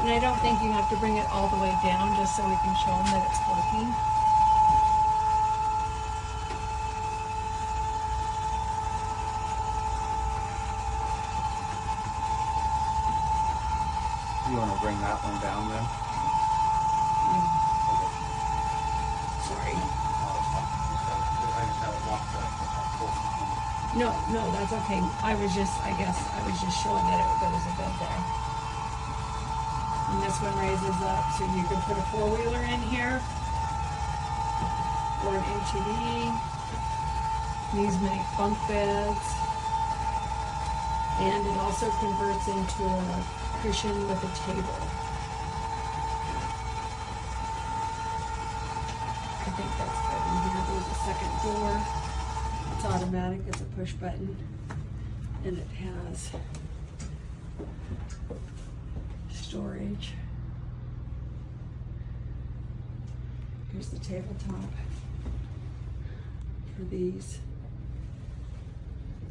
And I don't think you have to bring it all the way down just so we can show them that it's working. You want to bring that one down then? Yeah. Okay. Sorry. I just have it locked up. No, that's okay. I guess I was just showing that there was a bed there. And this one raises up so you can put a four-wheeler in here or an ATV. These make bunk beds. And it also converts into a cushion with a table. I think that's good. And here goes a second door. It's automatic, it's a push button. And it has storage. Here's the tabletop for these.